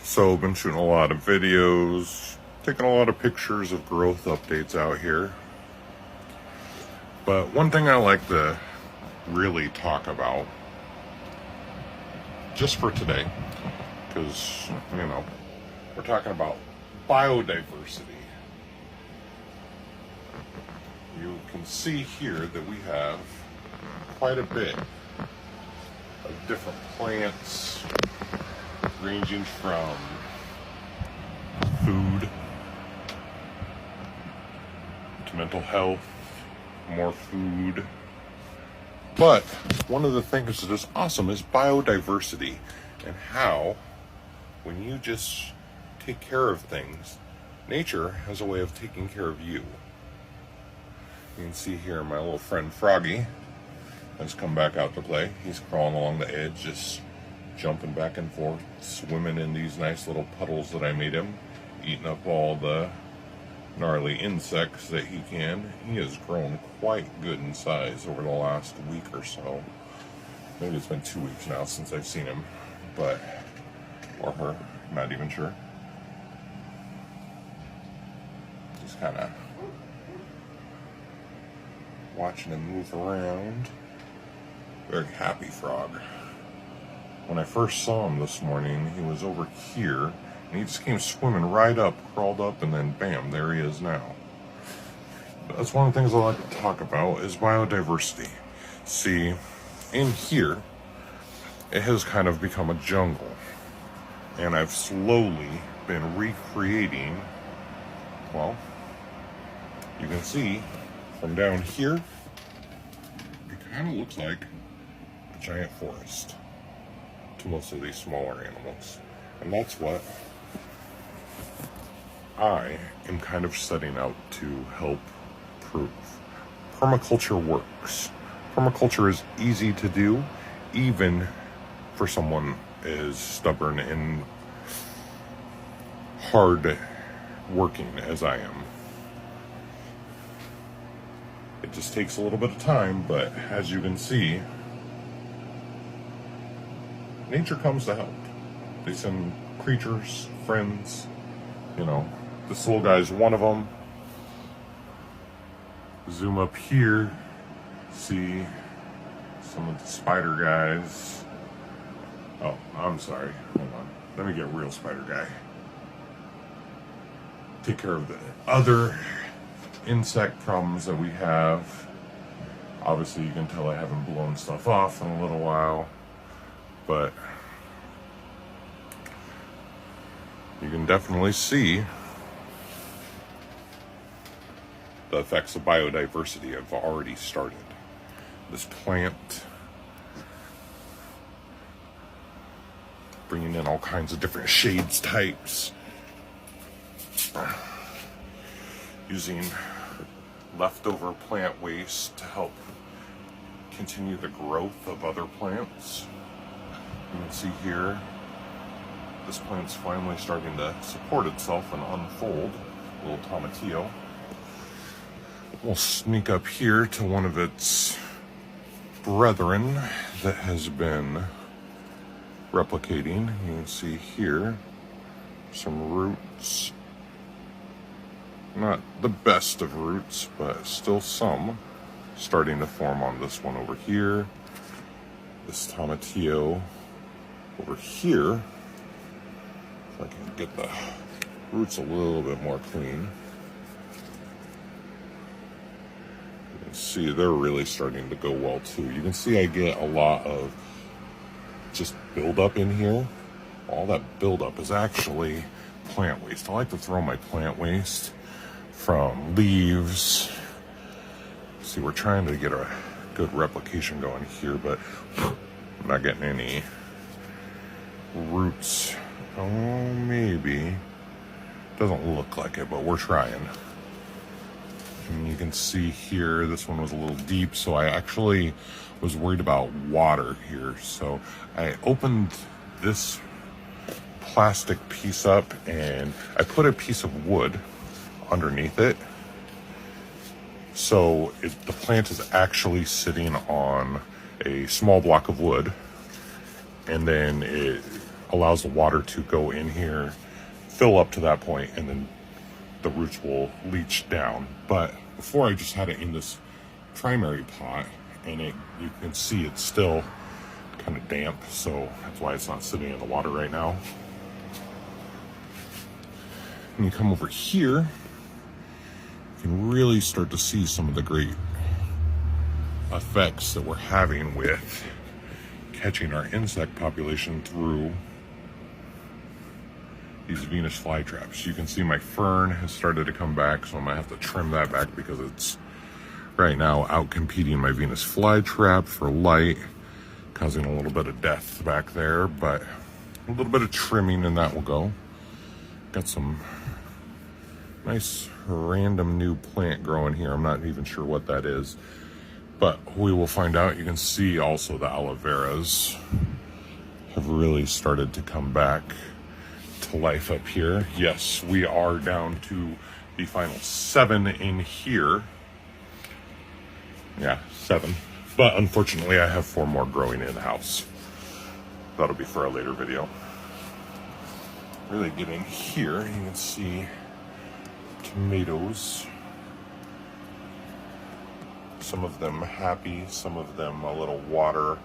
So I've been shooting a lot of videos, taking a lot of pictures of growth updates out here. But one thing I like to really talk about, just for today, because, we're talking about biodiversity. You can see here that we have quite a bit of different plants, ranging from food to mental health, more food. But one of the things that is awesome is biodiversity, and how when you just take care of things, nature has a way of taking care of you. You can see here my little friend Froggy has come back out to play. He's crawling along the edge, just jumping back and forth, swimming in these nice little puddles that I made him, eating up all the gnarly insects that he can. He has grown quite good in size over the last week or so. Maybe it's been 2 weeks now since I've seen him, or her, not even sure. Just kind of watching him move around. Very happy frog. When I first saw him this morning, he was over here, and he just came swimming right up, crawled up, and then bam, there he is now. But that's one of the things I like to talk about is biodiversity. See, in here, it has kind of become a jungle, and I've slowly been recreating, well, you can see from down here, it kind of looks like a giant forest to most of these smaller animals. And that's what I am kind of setting out to help prove. Permaculture works. Permaculture is easy to do, even for someone as stubborn and hard working as I am. It just takes a little bit of time, but as you can see, nature comes to help. They send creatures, friends, this little guy's one of them. Zoom up here, see some of the spider guys. Oh, I'm sorry, hold on. Let me get real spider guy. Take care of the other insect problems that we have. Obviously you can tell I haven't blown stuff off in a little while, but you can definitely see the effects of biodiversity have already started. This plant bringing in all kinds of different shades types, using leftover plant waste to help continue the growth of other plants. You can see here, this plant's finally starting to support itself and unfold. Little tomatillo. We'll sneak up here to one of its brethren that has been replicating. You can see here some roots. Not the best of roots, but still some starting to form on this one over here. This tomatillo over here. If I can get the roots a little bit more clean. You can see they're really starting to go well too. You can see I get a lot of just buildup in here. All that buildup is actually plant waste. I like to throw my plant waste from leaves. See, we're trying to get a good replication going here, but I'm not getting any roots. Oh, maybe. Doesn't look like it, but we're trying. And you can see here, this one was a little deep, so I actually was worried about water here. So I opened this plastic piece up and I put a piece of wood underneath it. So the plant is actually sitting on a small block of wood, and then allows the water to go in here, fill up to that point, and then the roots will leach down. But before, I just had it in this primary pot, and you can see it's still kind of damp, so that's why it's not sitting in the water right now. When you come over here, you can really start to see some of the great effects that we're having with catching our insect population through these Venus flytraps. You can see my fern has started to come back, so I'm gonna have to trim that back because it's right now out competing my Venus flytrap for light, causing a little bit of death back there, but a little bit of trimming and that will go. Got some nice random new plant growing here. I'm not even sure what that is, but we will find out. You can see also the aloe veras have really started to come back to life up here. Yes, we are down to the final 7 in here. Yeah, 7. But unfortunately, I have 4 more growing in the house. That'll be for a later video. Really get in here, you can see tomatoes. Some of them happy, some of them a little water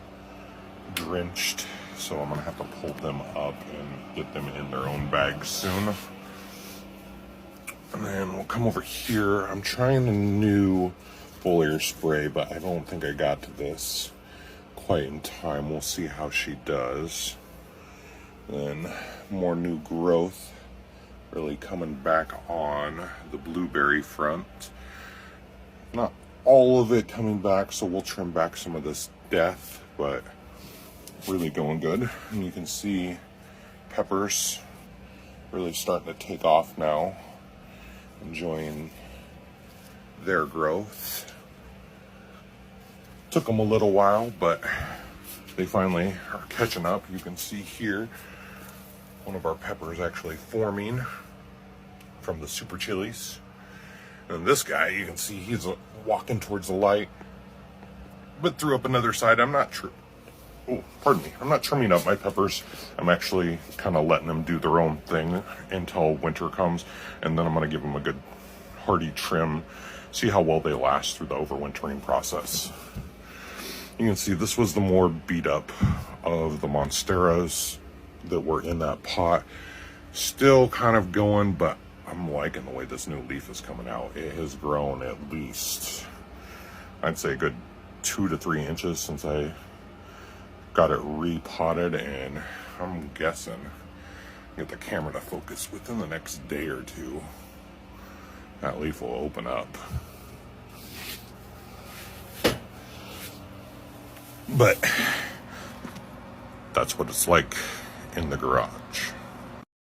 drenched. So I'm gonna have to pull them up and get them in their own bags soon. And then we'll come over here. I'm trying a new foliar spray, but I don't think I got to this quite in time. We'll see how she does. Then more new growth really coming back on the blueberry front. Not all of it coming back, so we'll trim back some of this death, but really going good. And you can see peppers really starting to take off now, enjoying their growth. Took them a little while, but they finally are catching up. You can see here one of our peppers actually forming from the super chilies. And this guy, you can see he's walking towards the light, but threw up another side. I'm not sure. Oh, pardon me. I'm not trimming up my peppers. I'm actually kind of letting them do their own thing until winter comes, and then I'm going to give them a good hearty trim, see how well they last through the overwintering process. You can see this was the more beat up of the monsteras that were in that pot. Still kind of going, but I'm liking the way this new leaf is coming out. It has grown at least, I'd say a good 2 to 3 inches since I got it repotted, and I'm guessing get the camera to focus within the next day or 2. That leaf will open up. But that's what it's like in the garage.